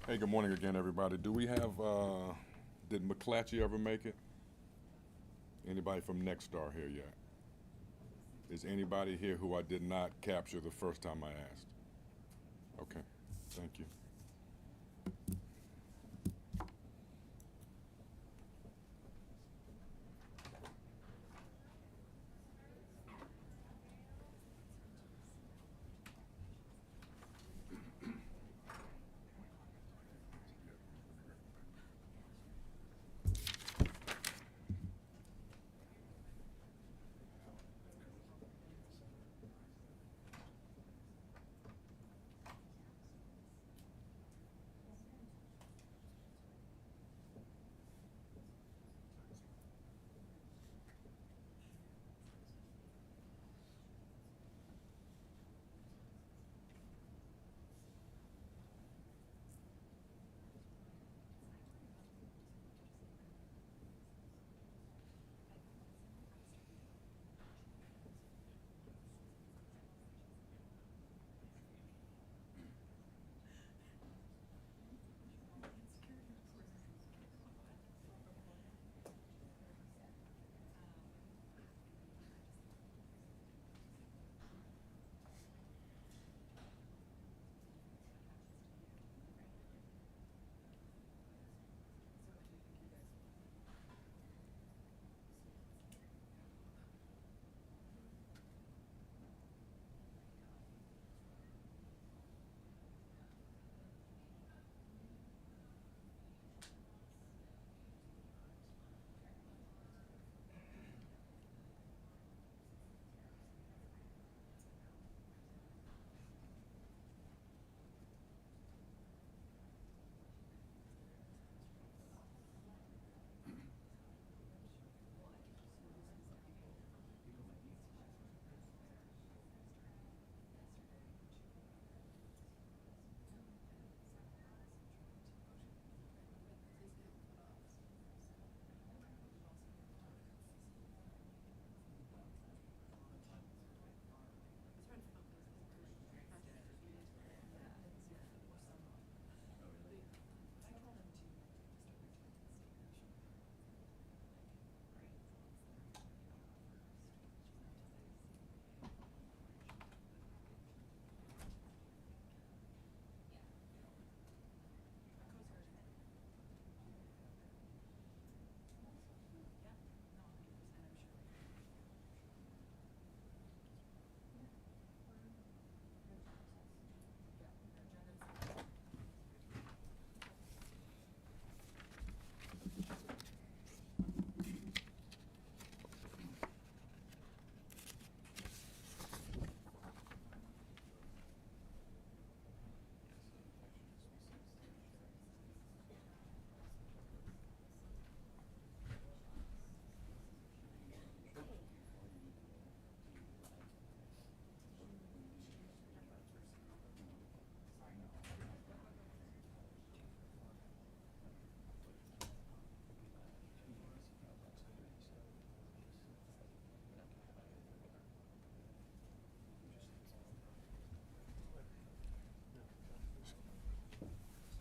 Hey, good morning again, everybody. Do we have, did McClatchy ever make it? Anybody from Next Star here yet? Is anybody here who I did not capture the first time I asked? Okay, thank you.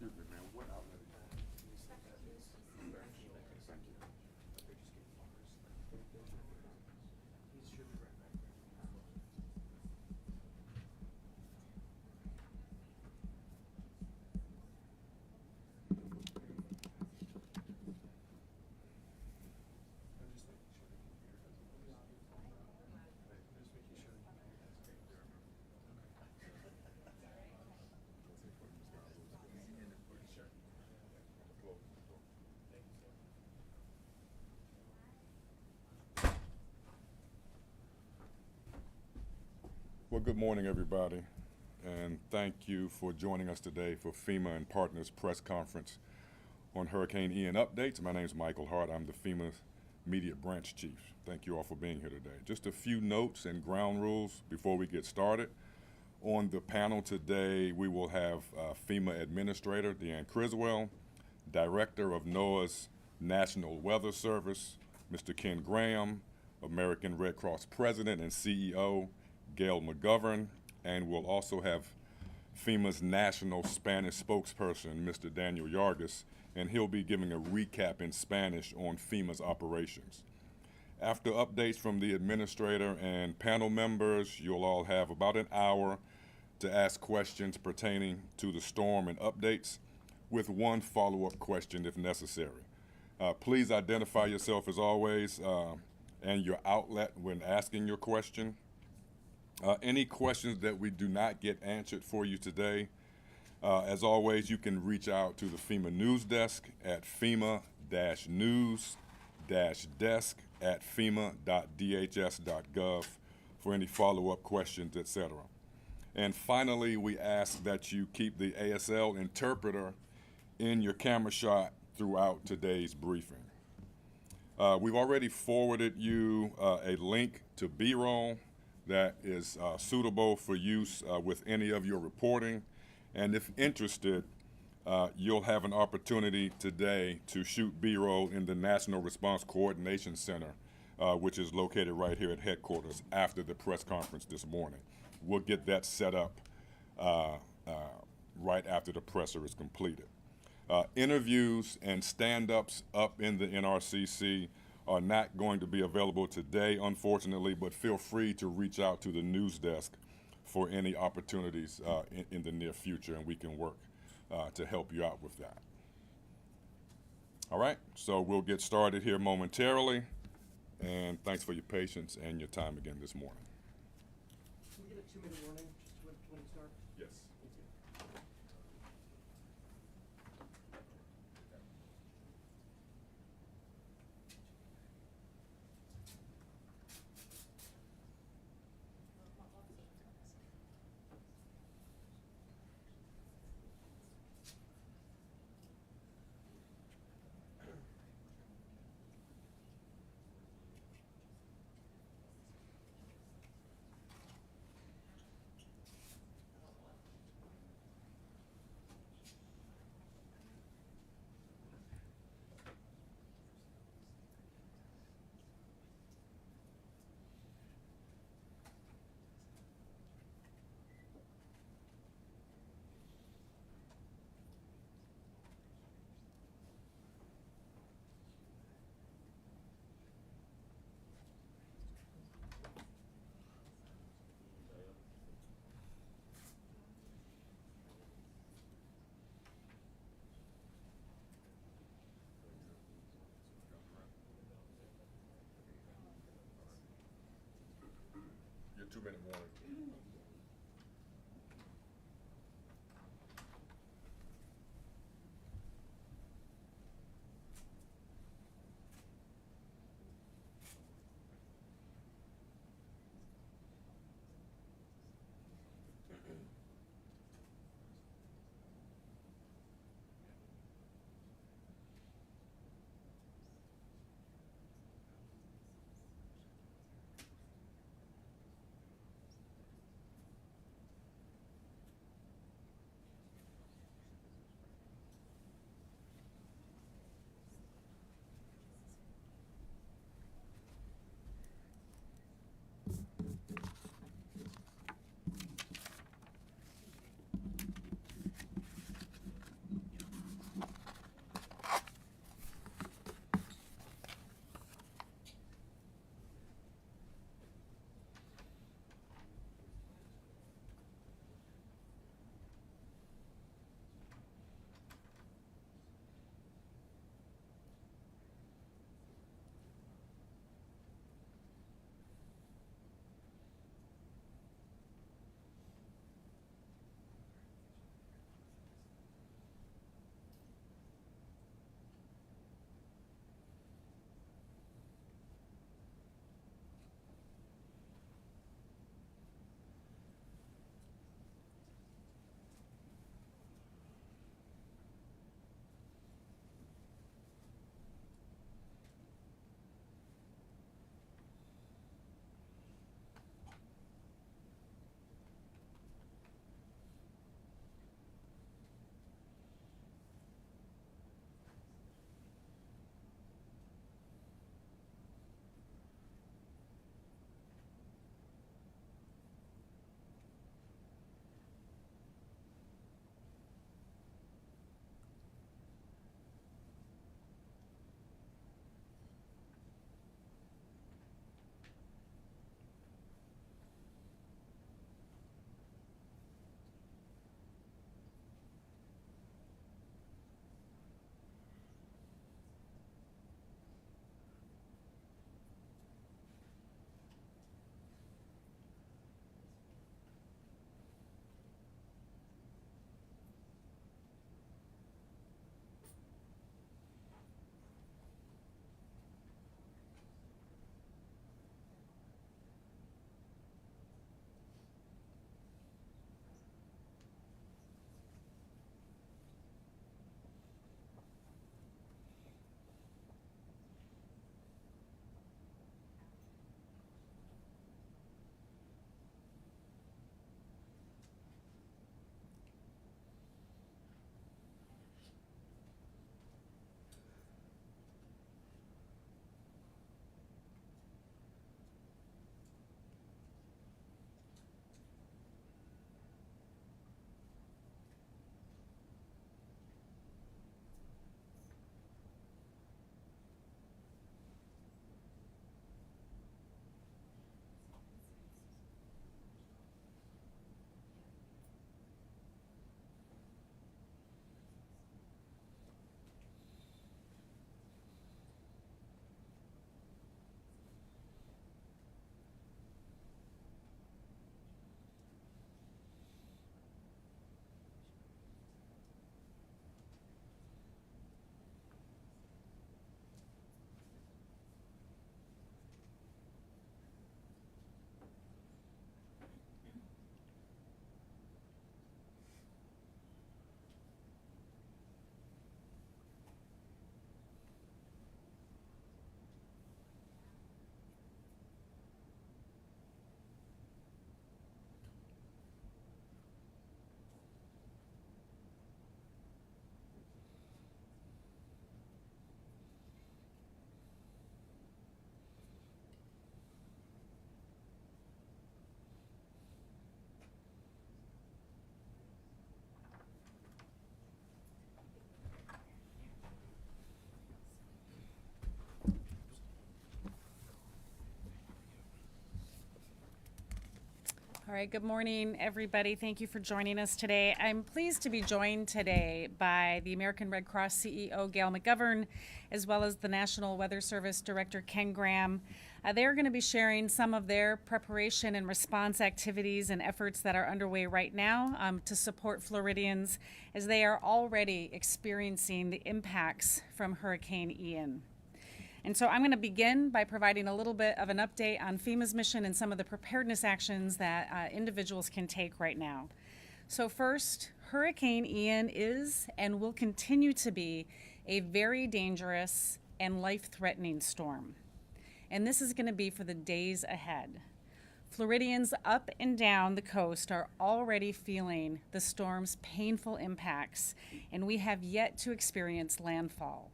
Excuse me, man, what outlet are you on? Thank you. Well, good morning, everybody, and thank you for joining us today for FEMA and Partners Press Conference on Hurricane Ian updates. My name is Michael Hart. I'm the FEMA Media Branch Chief. Thank you all for being here today. Just a few notes and ground rules before we get started. On the panel today, we will have FEMA Administrator Deanne Criswell, Director of NOAA's National Weather Service, Mr. Ken Graham, American Red Cross President and CEO, Gail McGovern, and we'll also have FEMA's national Spanish spokesperson, Mr. Daniel Yargis, and he'll be giving a recap in Spanish on FEMA's operations. After updates from the administrator and panel members, you'll all have about an hour to ask questions pertaining to the storm and updates, with one follow-up question if necessary. Please identify yourself as always and your outlet when asking your question. Any questions that we do not get answered for you today, as always, you can reach out to the FEMA news desk at FEMA-news-desk@fema.dhs.gov for any follow-up questions, etc. And finally, we ask that you keep the ASL interpreter in your camera shot throughout today's briefing. We've already forwarded you a link to B-roll that is suitable for use with any of your reporting. And if interested, you'll have an opportunity today to shoot B-roll in the National Response Coordination Center, which is located right here at headquarters after the press conference this morning. We'll get that set up right after the presser is completed. Interviews and stand-ups up in the NRCC are not going to be available today, unfortunately, but feel free to reach out to the news desk for any opportunities in the near future, and we can work to help you out with that. All right, so we'll get started here momentarily, and thanks for your patience and your time again this morning. Can we get a 2-minute warning just when we start? Yes. Thank you. Your 2-minute warning. right, good morning, everybody. Thank you for joining us today. I'm pleased to be joined today by the American Red Cross CEO, Gail McGovern, as well as the National Weather Service Director, Ken Graham. They're going to be sharing some of their preparation and response activities and efforts that are underway right now to support Floridians as they are already experiencing the impacts from Hurricane Ian. And so I'm going to begin by providing a little bit of an update on FEMA's mission and some of the preparedness actions that individuals can take right now. So first, Hurricane Ian is and will continue to be a very dangerous and life-threatening storm. And this is going to be for the days ahead. Floridians up and down the coast are already feeling the storm's painful impacts, and we have yet to experience landfall.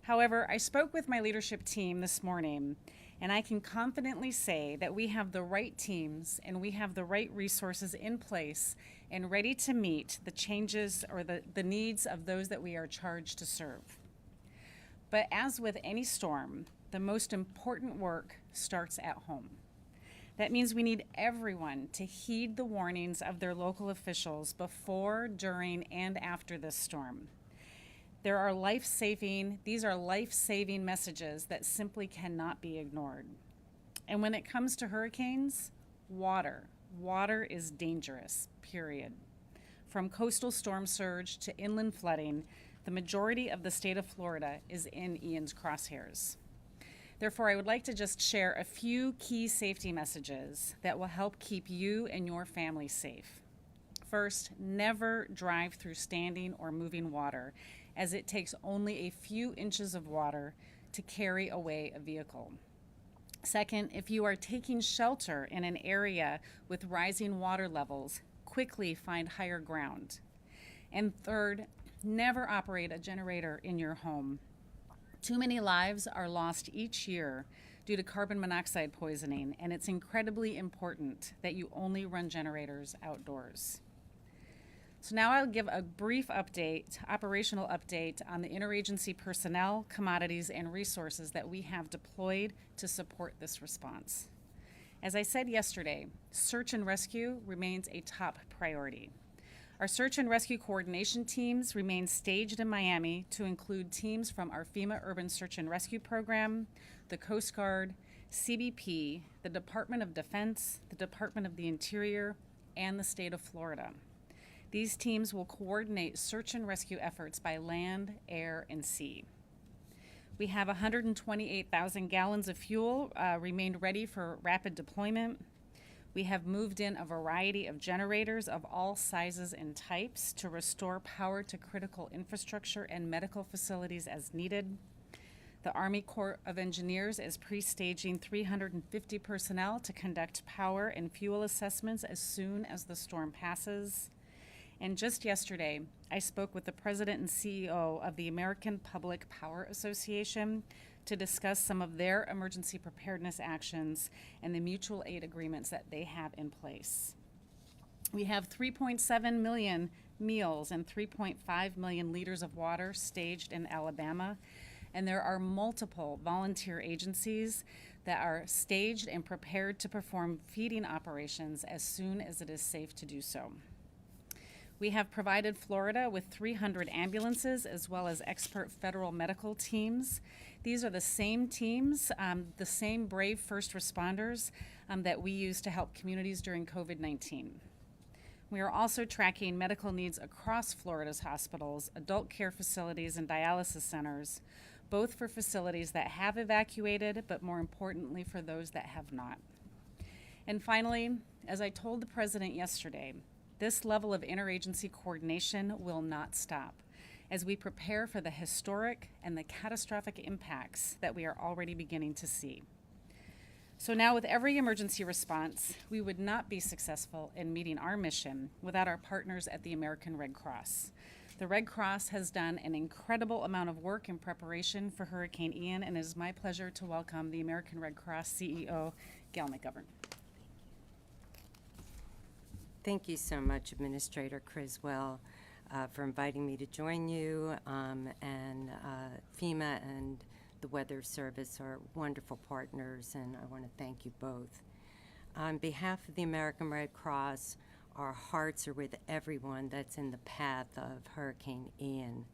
However, I spoke with my leadership team this morning, and I can confidently say that we have the right teams and we have the right resources in place and ready to meet the changes or the needs of those that we are charged to serve. But as with any storm, the most important work starts at home. That means we need everyone to heed the warnings of their local officials before, during, and after this storm. These are life-saving messages that simply cannot be ignored. And when it comes to hurricanes, water is dangerous, period. From coastal storm surge to inland flooding, the majority of the state of Florida is in Ian's crosshairs. Therefore, I would like to just share a few key safety messages that will help keep you and your family safe. First, never drive through standing or moving water, as it takes only a few inches of water to carry away a vehicle. Second, if you are taking shelter in an area with rising water levels, quickly find higher ground. And third, never operate a generator in your home. Too many lives are lost each year due to carbon monoxide poisoning, and it's incredibly important that you only run generators outdoors. So now I'll give a brief operational update on the interagency personnel, commodities, and resources that we have deployed to support this response. As I said yesterday, search and rescue remains a top priority. Our search and rescue coordination teams remain staged in Miami to include teams from our FEMA Urban Search and Rescue Program, the Coast Guard, CBP, the Department of Defense, the Department of the Interior, and the state of Florida. These teams will coordinate search and rescue efforts by land, air, and sea. We have 128,000 gallons of fuel remained ready for rapid deployment. We have moved in a variety of generators of all sizes and types to restore power to critical infrastructure and medical facilities as needed. The Army Corps of Engineers is pre-staging 350 personnel to conduct power and fuel assessments as soon as the storm passes. And just yesterday, I spoke with the president and CEO of the American Public Power Association to discuss some of their emergency preparedness actions and the mutual aid agreements that they have in place. We have 3.7 million meals and 3.5 million liters of water staged in Alabama, and there are multiple volunteer agencies that are staged and prepared to perform feeding operations as soon as it is safe to do so. We have provided Florida with 300 ambulances as well as expert federal medical teams. These are the same teams, the same brave first responders that we use to help communities during COVID-19. We are also tracking medical needs across Florida's hospitals, adult care facilities, and dialysis centers, both for facilities that have evacuated, but more importantly for those that have not. And finally, as I told the president yesterday, this level of interagency coordination will not stop as we prepare for the historic and the catastrophic impacts that we are already beginning to see. So now with every emergency response, we would not be successful in meeting our mission without our partners at the American Red Cross. The Red Cross has done an incredible amount of work in preparation for Hurricane Ian, and it is my pleasure to welcome the American Red Cross CEO, Gail McGovern. Thank you so much, Administrator Criswell, for inviting me to join you. And FEMA and the Weather Service are wonderful partners, and I want to thank you both. On behalf of the American Red Cross, our hearts are with everyone that's in the path of Hurricane Ian.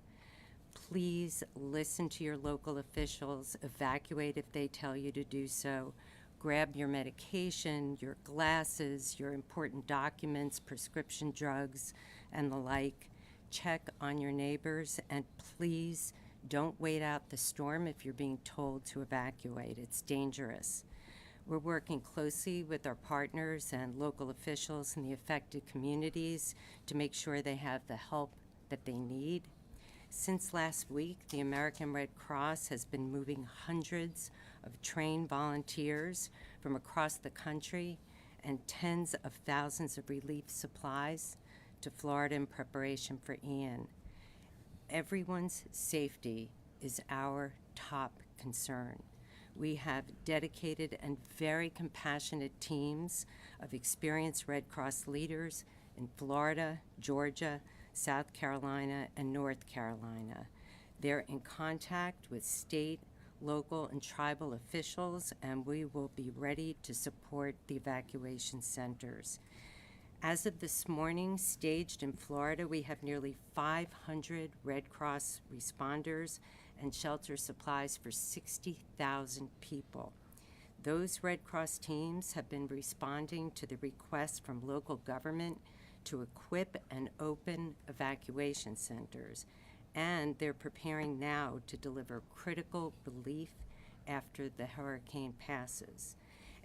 Please listen to your local officials, evacuate if they tell you to do so. Grab your medication, your glasses, your important documents, prescription drugs, and the like. Check on your neighbors, and please don't wait out the storm if you're being told to evacuate. It's dangerous. We're working closely with our partners and local officials in the affected communities to make sure they have the help that they need. Since last week, the American Red Cross has been moving hundreds of trained volunteers from across the country and tens of thousands of relief supplies to Florida in preparation for Ian. Everyone's safety is our top concern. We have dedicated and very compassionate teams of experienced Red Cross leaders in Florida, Georgia, South Carolina, and North Carolina. They're in contact with state, local, and tribal officials, and we will be ready to support the evacuation centers. As of this morning, staged in Florida, we have nearly 500 Red Cross responders and shelter supplies for 60,000 people. Those Red Cross teams have been responding to the requests from local government to equip and open evacuation centers, and they're preparing now to deliver critical relief after the hurricane passes.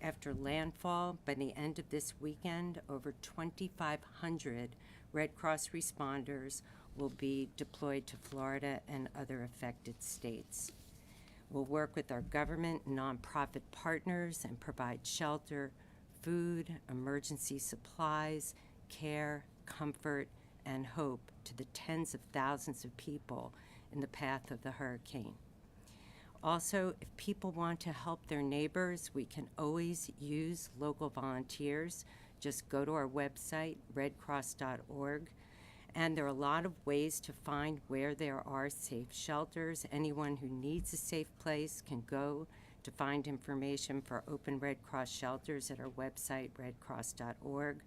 After landfall, by the end of this weekend, over 2,500 Red Cross responders will be deployed to Florida and other affected states. We'll work with our government and nonprofit partners and provide shelter, food, emergency supplies, care, comfort, and hope to the tens of thousands of people in the path of the hurricane. Also, if people want to help their neighbors, we can always use local volunteers. Just go to our website, redcross.org, and there are a lot of ways to find where there are safe shelters. Anyone who needs a safe place can go to find information for open Red Cross shelters at our website, redcross.org,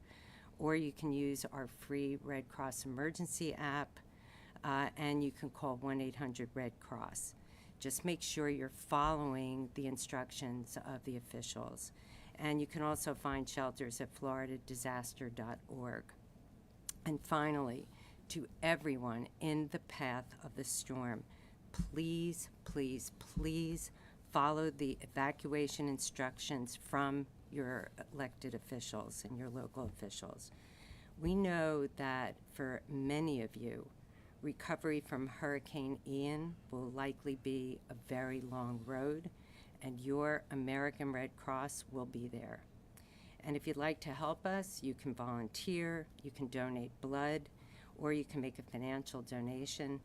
or you can use our free Red Cross emergency app, and you can call 1-800-RED-CROSS. Just make sure you're following the instructions of the officials. And you can also find shelters at floridadisaster.org. And finally, to everyone in the path of the storm, please, please, please follow the evacuation instructions from your elected officials and your local officials. We know that for many of you, recovery from Hurricane Ian will likely be a very long road, and your American Red Cross will be there. And if you'd like to help us, you can volunteer, you can donate blood, or you can make a financial donation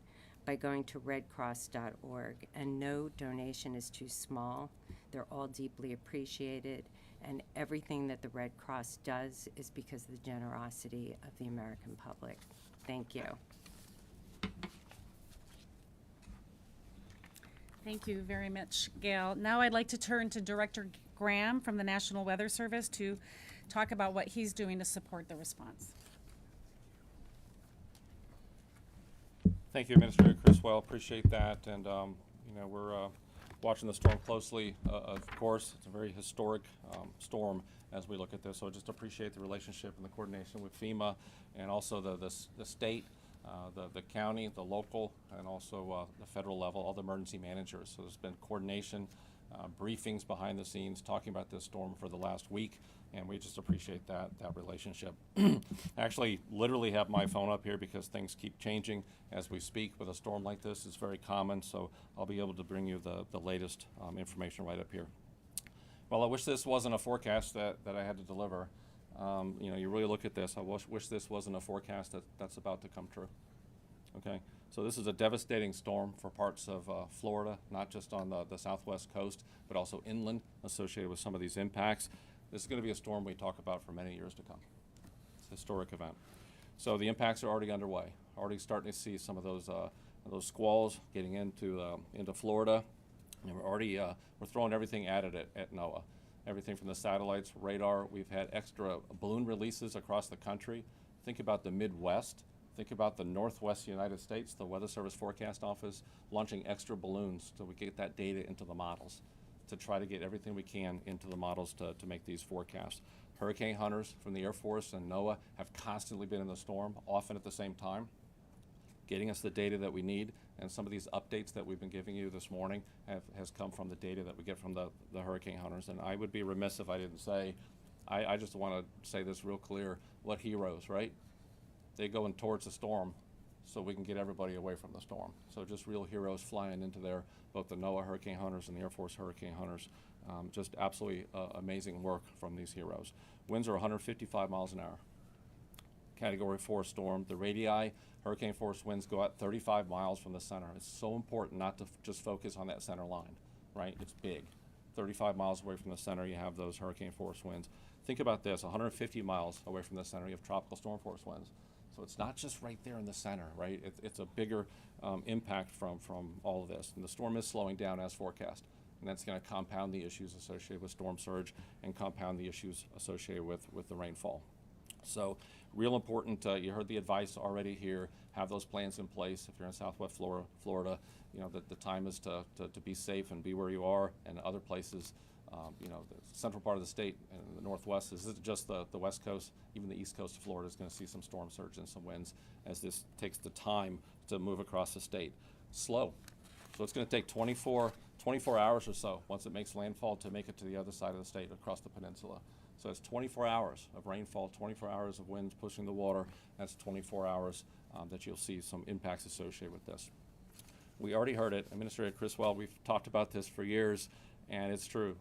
by going to redcross.org. And no donation is too small. They're all deeply appreciated, and everything that the Red Cross does is because of the generosity of the American public. Thank you. Thank you very much, Gail. Now I'd like to turn to Director Graham from the National Weather Service to talk about what he's doing to support the response. Thank you, Administrator Criswell. Appreciate that. And, we're watching the storm closely. Of course, it's a very historic storm as we look at this. So I just appreciate the relationship and the coordination with FEMA and also the state, the county, the local, and also the federal level, all the emergency managers. So there's been coordination, briefings behind the scenes, talking about this storm for the last week, and we just appreciate that relationship. I actually literally have my phone up here because things keep changing as we speak. With a storm like this, it's very common, so I'll be able to bring you the latest information right up here. Well, I wish this wasn't a forecast that I had to deliver. You really look at this, I wish this wasn't a forecast that's about to come true. Okay, so this is a devastating storm for parts of Florida, not just on the southwest coast, but also inland associated with some of these impacts. This is going to be a storm we talk about for many years to come. It's a historic event. So the impacts are already underway. Already starting to see some of those squalls getting into Florida, and we're throwing everything at it at NOAA. everything from the satellites, radar. We've had extra balloon releases across the country. Think about the Midwest. Think about the Northwest United States, the Weather Service Forecast Office launching extra balloons so we get that data into the models to try to get everything we can into the models to make these forecasts. Hurricane hunters from the Air Force and NOAA have constantly been in the storm, often at the same time, getting us the data that we need. And some of these updates that we've been giving you this morning has come from the data that we get from the hurricane hunters. And I would be remiss if I didn't say, I just want to say this real clear, what heroes, right? They go in towards the storm so we can get everybody away from the storm. So just real heroes flying into there, both the NOAA hurricane hunters and the Air Force hurricane hunters. Just absolutely amazing work from these heroes. Winds are 155 miles an hour. Category 4 storm. The radii, hurricane force winds go out 35 miles from the center. It's so important not to just focus on that center line, right? It's big. 35 miles away from the center, you have those hurricane force winds. Think about this, 150 miles away from the center, you have tropical storm force winds. So it's not just right there in the center, right? It's a bigger impact from all of this. And the storm is slowing down as forecast. And that's going to compound the issues associated with storm surge and compound the issues associated with the rainfall. So real important, you heard the advice already here, have those plans in place. If you're in Southwest Florida, you know, the time is to be safe and be where you are, and other places, you know, the central part of the state and the Northwest, this isn't just the West Coast, even the East Coast of Florida is going to see some storm surge and some winds as this takes the time to move across the state. Slow. So it's going to take 24 hours or so once it makes landfall to make it to the other side of the state across the peninsula. So it's 24 hours of rainfall, 24 hours of winds pushing the water. That's 24 hours that you'll see some impacts associated with this. We already heard it, Administrator Criswell, we've talked about this for years, and it's true.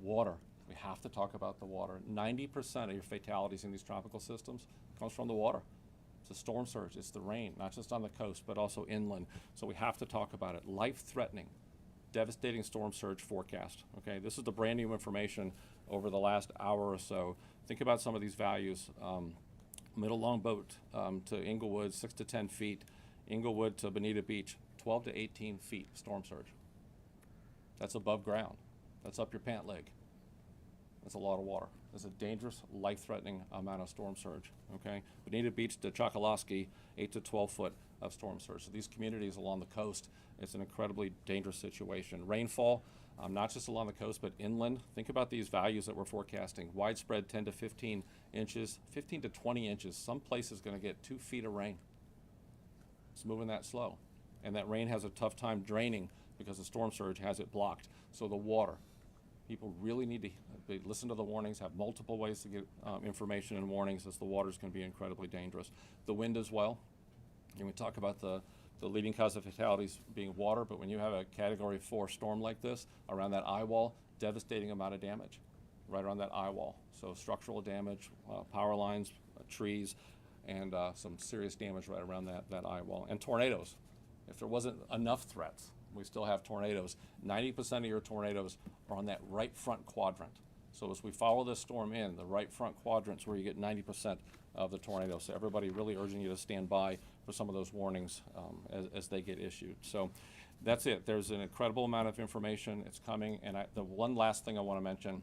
Water, we have to talk about the water. 90% of your fatalities in these tropical systems comes from the water. It's a storm surge, it's the rain, not just on the coast, but also inland. So we have to talk about it. Life-threatening, devastating storm surge forecast, okay? This is the brand new information over the last hour or so. Think about some of these values. Middle longboat to Inglewood, 6 to 10 feet. Inglewood to Bonita Beach, 12 to 18 feet storm surge. That's above ground. That's up your pant leg. That's a lot of water. It's a dangerous, life-threatening amount of storm surge, okay? Bonita Beach to Chokoloskee, 8 to 12 foot of storm surge. So these communities along the coast, it's an incredibly dangerous situation. Rainfall, not just along the coast, but inland. Think about these values that we're forecasting. Widespread 10 to 15 inches, 15 to 20 inches. Some places going to get 2 feet of rain. It's moving that slow. And that rain has a tough time draining because the storm surge has it blocked. So the water, people really need to listen to the warnings, have multiple ways to get information and warnings, as the water is going to be incredibly dangerous. The wind as well. And we talk about the leading cause of fatalities being water, but when you have a Category 4 storm like this around that eye wall, devastating amount of damage right around that eye wall. So structural damage, power lines, trees, and some serious damage right around that eye wall. And tornadoes. If there wasn't enough threats, we still have tornadoes. 90% of your tornadoes are on that right front quadrant. So as we follow this storm in, the right front quadrant's where you get 90% of the tornadoes. So everybody really urging you to stand by for some of those warnings as they get issued. So that's it. There's an incredible amount of information. It's coming. And the one last thing I want to mention,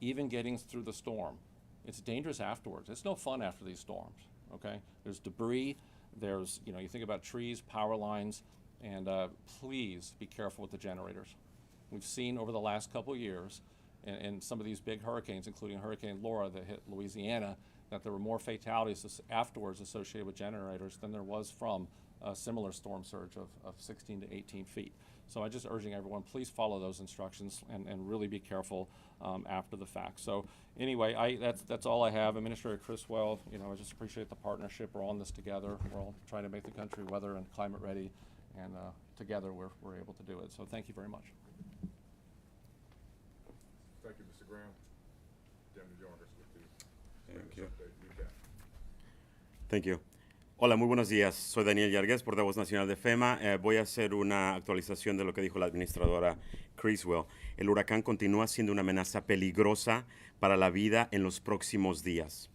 even getting through the storm, it's dangerous afterwards. It's no fun after these storms, okay? There's debris. There's, you think about trees, power lines, and please be careful with the generators. We've seen over the last couple of years in some of these big hurricanes, including Hurricane Laura that hit Louisiana, that there were more fatalities afterwards associated with generators than there was from a similar storm surge of 16 to 18 feet. So I'm just urging everyone, please follow those instructions and really be careful after the fact. So anyway, that's all I have. Administrator Criswell, I just appreciate the partnership. We're all in this together. We're all trying to make the country weather and climate ready, and together we're able to do it. So thank you very much. Thank you, Mr. Graham. Deputy Jarvis with the Thank you. update recap. Thank you. Hola, muy buenos días. Soy Daniel Yarguez, portavoz nacional de FEMA. Voy a hacer una actualización de lo que dijo la administradora Criswell. El huracán continúa siendo una amenaza peligrosa para la vida en los próximos días.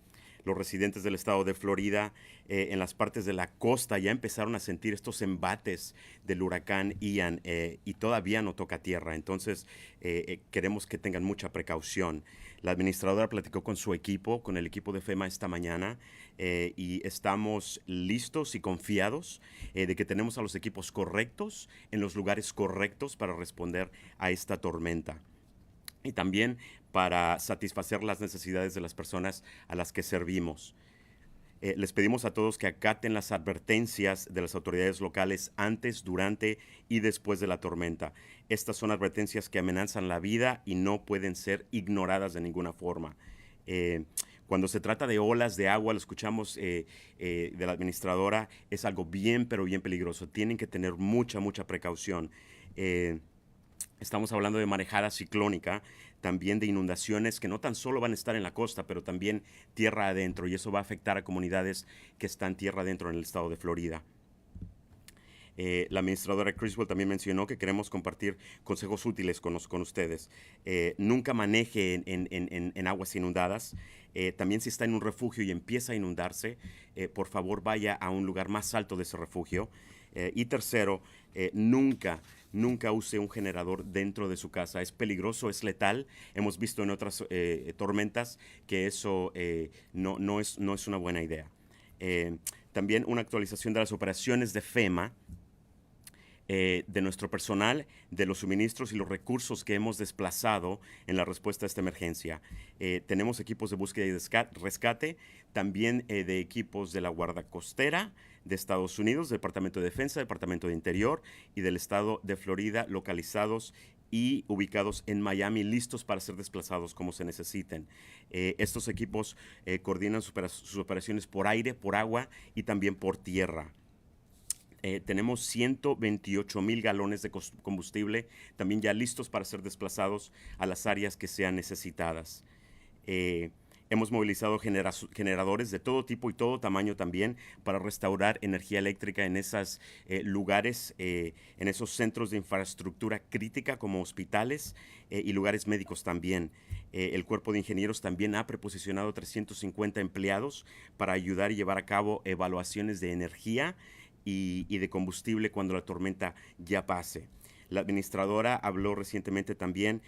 los residentes del estado de Florida en las partes de la costa ya empezaron a sentir estos embates del huracán Ian y todavía no toca tierra. Entonces, queremos que tengan mucha precaución. La administradora platicó con su equipo, con el equipo de FEMA esta mañana, y estamos listos y confiados de que tenemos a los equipos correctos en los lugares correctos para responder a esta tormenta. Y también para satisfacer las necesidades de las personas a las que servimos. Les pedimos a todos que acaten las advertencias de las autoridades locales antes, durante y después de la tormenta. Estas son advertencias que amenazan la vida y no pueden ser ignoradas de ninguna forma. Cuando se trata de olas de agua, lo escuchamos de la administradora, es algo bien, pero bien peligroso. Tienen que tener mucha precaución. Estamos hablando de marejada ciclónica, también de inundaciones que no tan solo van a estar en la costa, pero también tierra adentro, y eso va a afectar a comunidades que están tierra adentro en el estado de Florida. La administradora Criswell también mencionó que queremos compartir consejos útiles con ustedes. Nunca maneje en aguas inundadas. También si está en un refugio y empieza a inundarse, por favor vaya a un lugar más alto de ese refugio. Y tercero, nunca use un generador dentro de su casa. Es peligroso, es letal. Hemos visto en otras tormentas que eso no es una buena idea. También una actualización de las operaciones de FEMA, de nuestro personal, de los suministros y los recursos que hemos desplazado en la respuesta a esta emergencia. Tenemos equipos de búsqueda y rescate, también de equipos de la Guardia Costera de Estados Unidos, Departamento de Defensa, Departamento de Interior y del estado de Florida, localizados y ubicados en Miami, listos para ser desplazados como se necesiten. Estos equipos coordinan sus operaciones por aire, por agua y también por tierra. Tenemos 128,000 galones de combustible también ya listos para ser desplazados a las áreas que sean necesitadas. Hemos movilizado generadores de todo tipo y todo tamaño también para restaurar energía eléctrica en esos lugares, en esos centros de infraestructura crítica como hospitales y lugares médicos también. El Cuerpo de Ingenieros también ha preposicionado 350 empleados para ayudar y llevar a cabo evaluaciones de energía y de combustible cuando la tormenta ya pase. La administradora habló recientemente también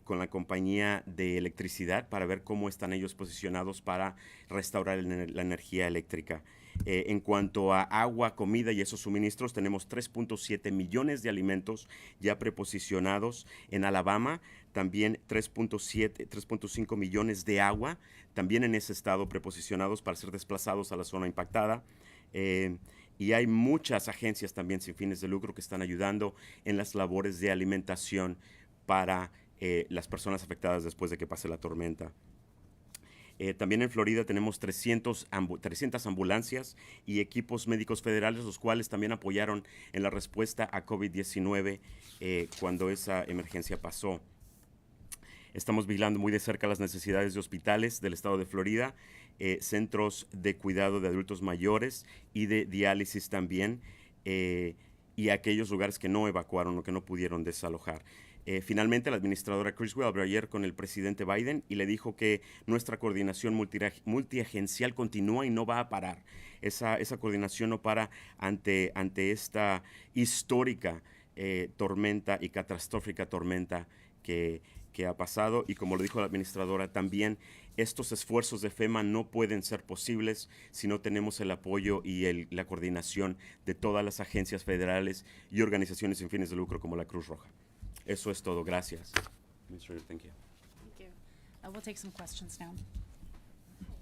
con la compañía de electricidad para ver cómo están ellos posicionados para restaurar la energía eléctrica. En cuanto a agua, comida y esos suministros, tenemos 3.7 millones de alimentos ya preposicionados en Alabama, también 3.5 millones de agua, también en ese estado preposicionados para ser desplazados a la zona impactada. Y hay muchas agencias también sin fines de lucro que están ayudando en las labores de alimentación para las personas afectadas después de que pase la tormenta. También en Florida tenemos 300 ambulancias y equipos médicos federales, los cuales también apoyaron en la respuesta a COVID-19 cuando esa emergencia pasó. Estamos vigilando muy de cerca las necesidades de hospitales del estado de Florida, centros de cuidado de adultos mayores y de diálisis también, y aquellos lugares que no evacuaron o que no pudieron desalojar. Finalmente, la administradora Criswell habló ayer con el presidente Biden y le dijo que nuestra coordinación multiagencial continúa y no va a parar. Esa coordinación no para ante esta histórica tormenta y catastrófica tormenta que ha pasado, y como lo dijo la administradora también, estos esfuerzos de FEMA no pueden ser posibles si no tenemos el apoyo y la coordinación de todas las agencias federales y organizaciones sin fines de lucro como la Cruz Roja. Eso es todo. Gracias. Administrator, thank you. Thank you. We'll take some questions now.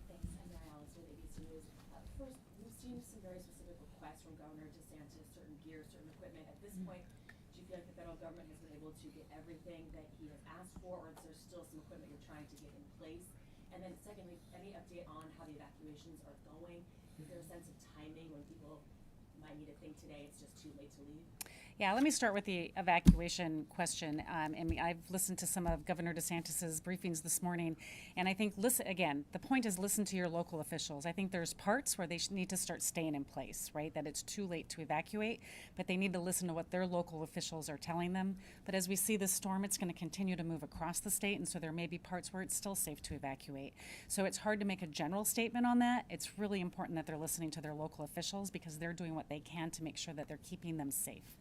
Thanks, I'm Alice with ABC News. First, we've seen some very specific requests from Governor DeSantis, certain gear, certain equipment. At this point, do you feel like the federal government has been able to get everything that he has asked for, or is there still some equipment you're trying to get in place? And then secondly, any update on how the evacuations are going? Is there a sense of timing when people might need a thing today, it's just too late to leave? Yeah, let me start with the evacuation question. And I've listened to some of Governor DeSantis's briefings this morning, and I think, listen, again, the point is listen to your local officials. I think there's parts where they need to start staying in place, right? That it's too late to evacuate, but they need to listen to what their local officials are telling them. But as we see this storm, it's going to continue to move across the state, and so there may be parts where it's still safe to evacuate. So it's hard to make a general statement on that. It's really important that they're listening to their local officials because they're doing what they can to make sure that they're keeping them safe.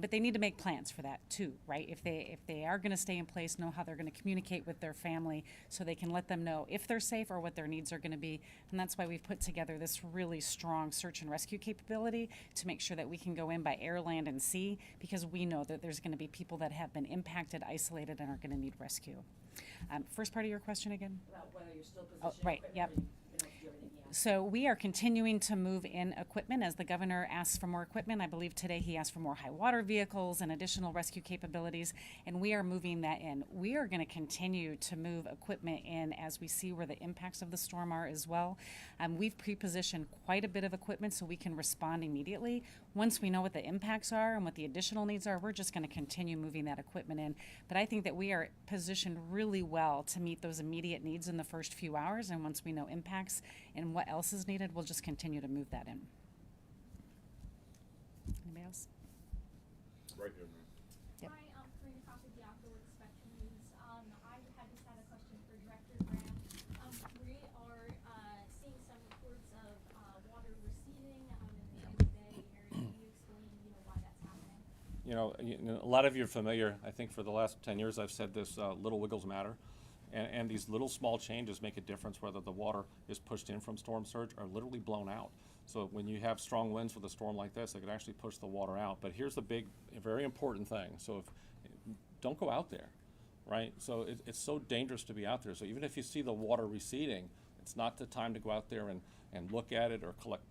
But they need to make plans for that too, right? If they are going to stay in place, know how they're going to communicate with their family so they can let them know if they're safe or what their needs are going to be. And that's why we've put together this really strong search and rescue capability to make sure that we can go in by air, land, and sea, because we know that there's going to be people that have been impacted, isolated, and are going to need rescue. First part of your question again? About whether you're still Oh, positioning right, equipment, yep. or you know, do everything, yeah. So we are continuing to move in equipment as the governor asks for more equipment. I believe today he asked for more high water vehicles and additional rescue capabilities, and we are moving that in. We are going to continue to move equipment in as we see where the impacts of the storm are as well. We've pre-positioned quite a bit of equipment so we can respond immediately. Once we know what the impacts are and what the additional needs are, we're just going to continue moving that equipment in. But I think that we are positioned really well to meet those immediate needs in the first few hours, and once we know impacts and what else is needed, we'll just continue to move that in. Anybody else? Right here, man. Yep. Hi, I'm Karina Coffey, the Outdoor Spectrum News. I just had a question for Director Graham. We are seeing some reports of water receding in the Miami Bay area. Can you explain, why that's happening? A lot of you are familiar. I think for the last 10 years I've said this, little wiggles matter. And these little small changes make a difference whether the water is pushed in from storm surge or literally blown out. So when you have strong winds with a storm like this, it can actually push the water out. But here's the very important thing. So don't go out there, right? So it's so dangerous to be out there. So even if you see the water receding, it's not the time to go out there and look at it or collect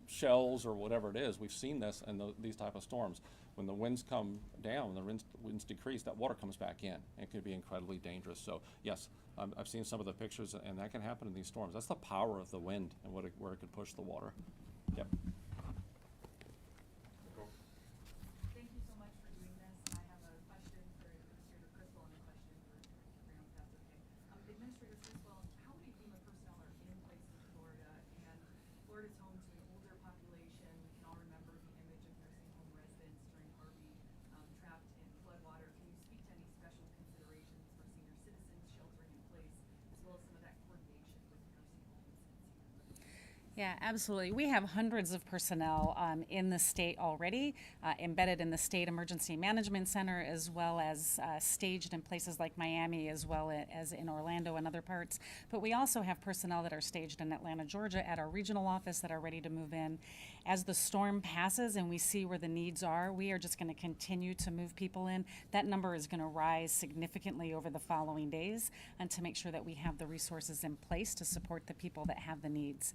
shells or whatever it is. We've seen this in these type of storms. When the winds come down, when the winds decrease, that water comes back in. It can be incredibly dangerous. So yes, I've seen some of the pictures, and that can happen in these storms. That's the power of the wind and where it could push the water. Yep. Thank you so much for doing this. I have a question for Administrator Criswell and a question for Director Graham, if that's okay. Administrator Criswell, how many FEMA personnel are in place in Florida? And Florida's home to an older population. We can all remember the image of nursing home residents during Harvey trapped in floodwater. Can you speak to any special considerations for senior citizens sheltering in place, as well as some of that coordination with nursing homes and senior living? Yeah, absolutely. We have hundreds of personnel in the state already, embedded in the State Emergency Management Center, as well as staged in places like Miami, as well as in Orlando and other parts. But we also have personnel that are staged in Atlanta, Georgia, at our regional office that are ready to move in. As the storm passes and we see where the needs are, we are just going to continue to move people in. That number is going to rise significantly over the following days, and to make sure that we have the resources in place to support the people that have the needs.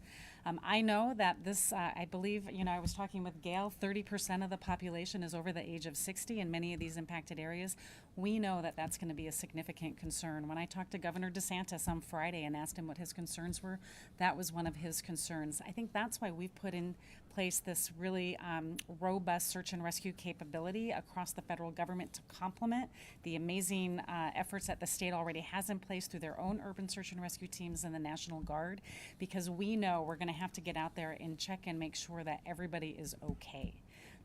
I know that this, I believe, I was talking with Gail, 30% of the population is over the age of 60 in many of these impacted areas. We know that that's going to be a significant concern. When I talked to Governor DeSantis on Friday and asked him what his concerns were, that was one of his concerns. I think that's why we've put in place this really robust search and rescue capability across the federal government to complement the amazing efforts that the state already has in place through their own urban search and rescue teams and the National Guard, because we know we're going to have to get out there and check and make sure that everybody is okay.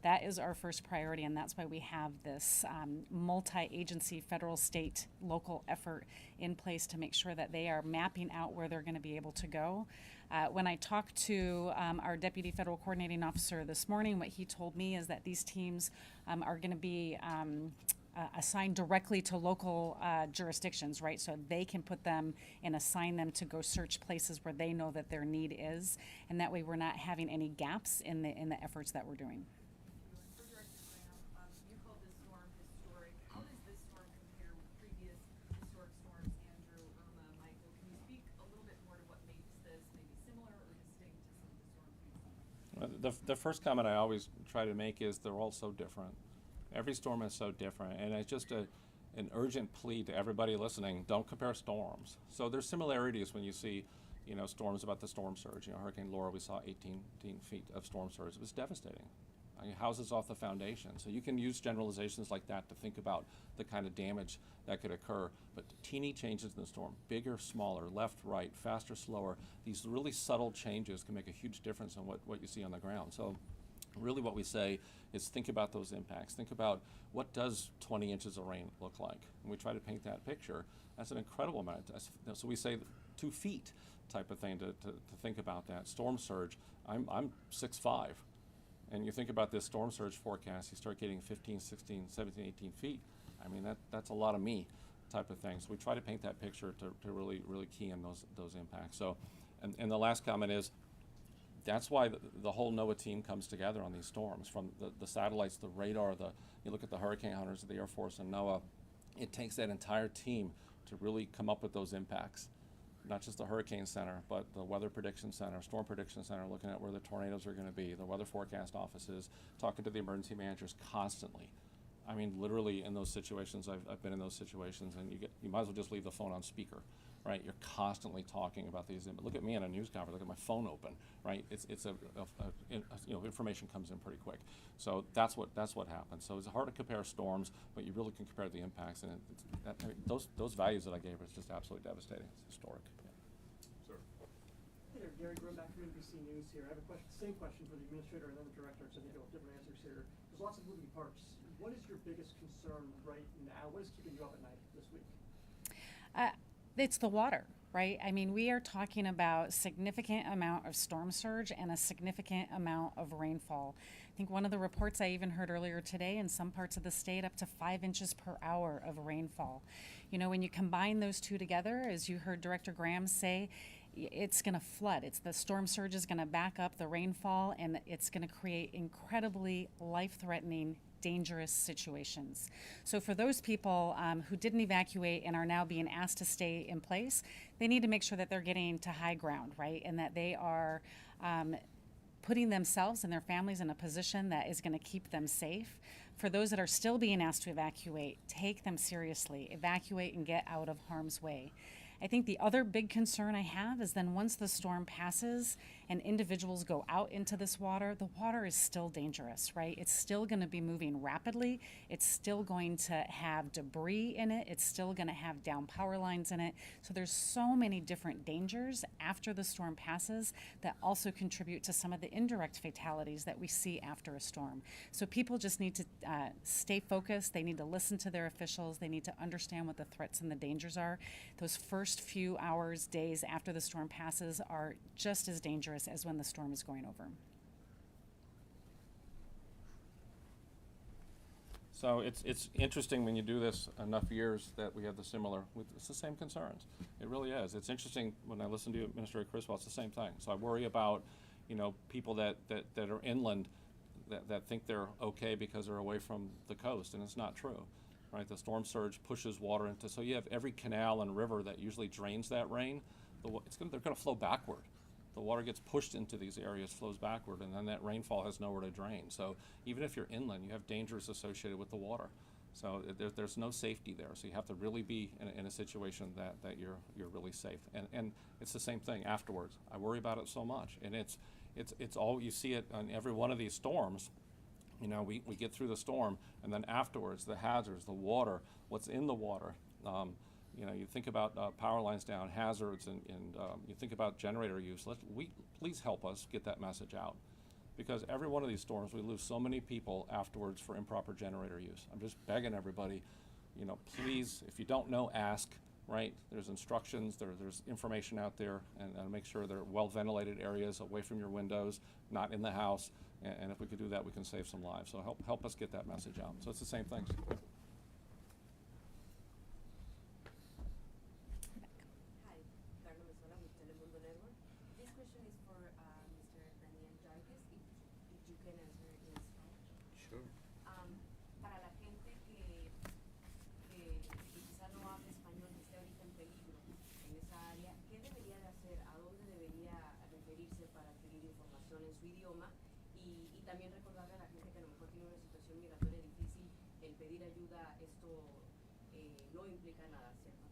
That is our first priority, and that's why we have this multi-agency, federal, state, local effort in place to make sure that they are mapping out where they're going to be able to go. When I talked to our Deputy Federal Coordinating Officer this morning, what he told me is that these teams are going to be assigned directly to local jurisdictions, right? So they can put them and assign them to go search places where they know that their need is, and that way we're not having any gaps in the efforts that we're doing. For Director Graham, you called this storm historic. How does this storm compare with previous historic storms, Andrew, Irma, Michael? Can you speak a little bit more to what makes this maybe similar or distinct to some of the storms we've seen? The first comment I always try to make is they're all so different. Every storm is so different, and it's just an urgent plea to everybody listening: don't compare storms. So there's similarities when you see, storms about the storm surge. Hurricane Laura, we saw 18 feet of storm surge. It was devastating. houses off the foundation. So you can use generalizations like that to think about the kind of damage that could occur. But teeny changes in the storm, bigger, smaller, left, right, faster, slower, these really subtle changes can make a huge difference in what you see on the ground. So really what we say is think about those impacts. Think about what does 20 inches of rain look like? And we try to paint that picture. That's an incredible amount. So we say 2 feet type of thing to think about that. Storm surge, I'm 6'5". And you think about this storm surge forecast, you start getting 15, 16, 17, 18 feet. I mean, that's a lot of me type of thing. So we try to paint that picture to really, really key in those impacts. So, and the last comment is, that's why the whole NOAA team comes together on these storms, from the satellites, the radar, you look at the hurricane hunters of the Air Force and NOAA. It takes that entire team to really come up with those impacts. Not just the Hurricane Center, but the Weather Prediction Center, Storm Prediction Center, looking at where the tornadoes are going to be, the weather forecast offices, talking to the emergency managers constantly. I mean, literally in those situations, I've been in those situations, and you might as well just leave the phone on speaker, right? You're constantly talking about these. Look at me in a news conference. Look at my phone open, right? Information comes in pretty quick. So that's what happens. So it's hard to compare storms, but you really can compare the impacts, and those values that I gave are just absolutely devastating. It's historic. Sir. Hey there, Gary Grunback from NBC News here. I have a same question for the administrator and then the director, so I think you'll have different answers here. There's lots of moving parts. What is your biggest concern right now? What is keeping you up at night this week? It's the water, right? I mean, we are talking about significant amount of storm surge and a significant amount of rainfall. I think one of the reports I even heard earlier today, in some parts of the state, up to 5 inches per hour of rainfall. You know, when you combine those two together, as you heard Director Graham say, it's going to flood. The storm surge is going to back up the rainfall, and it's going to create incredibly life-threatening, dangerous situations. So for those people who didn't evacuate and are now being asked to stay in place, they need to make sure that they're getting to high ground, right? And that they are putting themselves and their families in a position that is going to keep them safe. For those that are still being asked to evacuate, take them seriously. Evacuate and get out of harm's way. I think the other big concern I have is then once the storm passes and individuals go out into this water, the water is still dangerous, right? It's still going to be moving rapidly. It's still going to have debris in it. It's still going to have down power lines in it. So there's so many different dangers after the storm passes that also contribute to some of the indirect fatalities that we see after a storm. So people just need to stay focused. They need to listen to their officials. They need to understand what the threats and the dangers are. Those first few hours, days after the storm passes are just as dangerous as when the storm is going over. So it's interesting when you do this enough years that we have it's the same concerns. It really is. It's interesting when I listen to Administrator Criswell, it's the same thing. So I worry about, people that are inland that think they're okay because they're away from the coast, and it's not true. Right, the storm surge pushes water into, so you have every canal and river that usually drains that rain, they're going to flow backward. The water gets pushed into these areas, flows backward, and then that rainfall has nowhere to drain. So even if you're inland, you have dangers associated with the water. So there's no safety there. So you have to really be in a situation that you're really safe. And it's the same thing afterwards. I worry about it so much, and it's all, you see it on every one of these storms. We get through the storm, and then afterwards, the hazards, the water, what's in the water. You think about power lines down, hazards, and you think about generator use. Please help us get that message out. Because every one of these storms, we lose so many people afterwards for improper generator use. I'm just begging everybody, please, if you don't know, ask, right? There's instructions, there's information out there, and make sure they're well-ventilated areas away from your windows, not in the house. And if we could do that, we can save some lives. So help us get that message out. So it's the same thing. Hi, Carla Mesola with Telemundo Network. This question is for Mr. Daniel Jarques, if you can answer it in Spanish. Sure. Para la gente que quizá no habla español, que esté ahorita en peligro en esa área, ¿qué debería de hacer? ¿A dónde debería referirse para adquirir información en su idioma? Y también recordarle a la gente que a lo mejor tiene una situación migratoria difícil, el pedir ayuda, esto no implica nada, ¿cierto?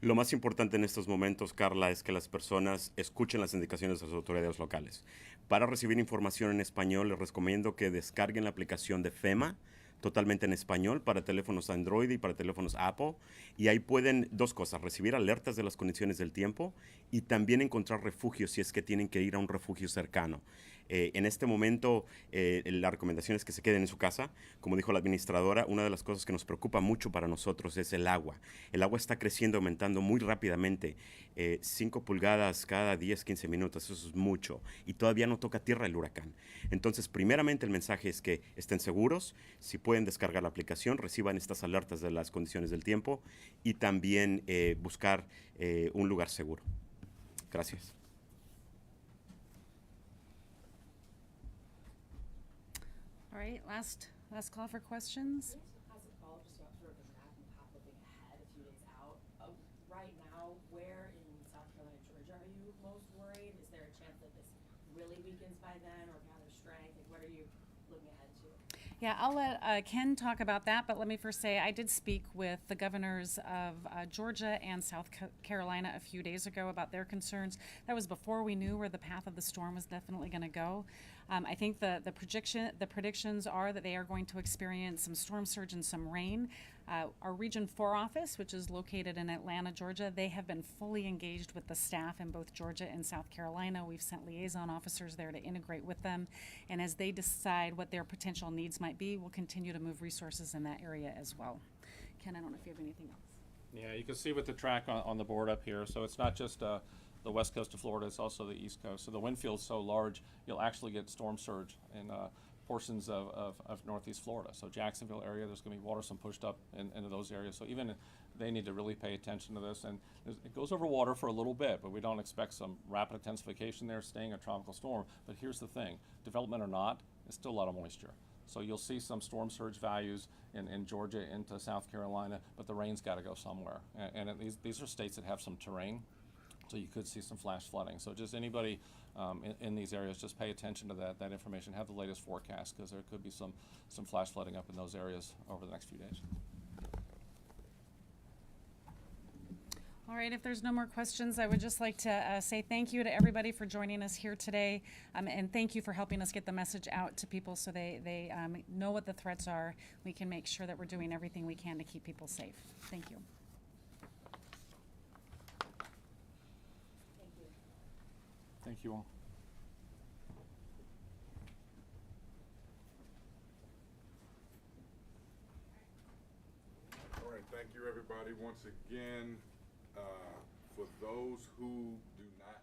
Lo más importante en estos momentos, Carla, es que las personas escuchen las indicaciones de las autoridades locales. Para recibir información en español, les recomiendo que descarguen la aplicación de FEMA, totalmente en español, para teléfonos Android y para teléfonos Apple. Y ahí pueden, dos cosas, recibir alertas de las condiciones del tiempo y también encontrar refugios si es que tienen que ir a un refugio cercano. En este momento, la recomendación es que se queden en su casa. Como dijo la administradora, una de las cosas que nos preocupa mucho para nosotros es el agua. El agua está creciendo, aumentando muy rápidamente. 5 pulgadas cada 10, 15 minutos, eso es mucho. Y todavía no toca tierra el huracán. Entonces, primeramente el mensaje es que estén seguros. Si pueden descargar la aplicación, reciban estas alertas de las condiciones del tiempo y también buscar un lugar seguro. Gracias. All right, last call for questions. As a follow-up, just about sort of the map and path looking ahead a few days out, right now, where in South Carolina, Georgia, are you most worried? Is there a chance that this really weakens by then or gather strength? Like, what are you looking ahead to? Yeah, I'll let Ken talk about that, but let me first say I did speak with the governors of Georgia and South Carolina a few days ago about their concerns. That was before we knew where the path of the storm was definitely going to go. I think the predictions are that they are going to experience some storm surge and some rain. Our Region 4 office, which is located in Atlanta, Georgia, they have been fully engaged with the staff in both Georgia and South Carolina. We've sent liaison officers there to integrate with them. And as they decide what their potential needs might be, we'll continue to move resources in that area as well. Ken, I don't know if you have anything else. Yeah, you can see with the track on the board up here, so it's not just the west coast of Florida, it's also the east coast. So the wind field's so large, you'll actually get storm surge in portions of northeast Florida. So Jacksonville area, there's going to be water some pushed up into those areas. So even they need to really pay attention to this. And it goes over water for a little bit, but we don't expect some rapid intensification there, staying a tropical storm. But here's the thing, development or not, it's still a lot of moisture. So you'll see some storm surge values in Georgia into South Carolina, but the rain's got to go somewhere. And these are states that have some terrain, so you could see some flash flooding. So just anybody in these areas, just pay attention to that information. Have the latest forecast, because there could be some flash flooding up in those areas over the next few days. All right, if there's no more questions, I would just like to say thank you to everybody for joining us here today, and thank you for helping us get the message out to people so they know what the threats are. We can make sure that we're doing everything we can to keep people safe. Thank you. Thank you. Thank you all. All right, thank you, everybody. Once again, for those who do not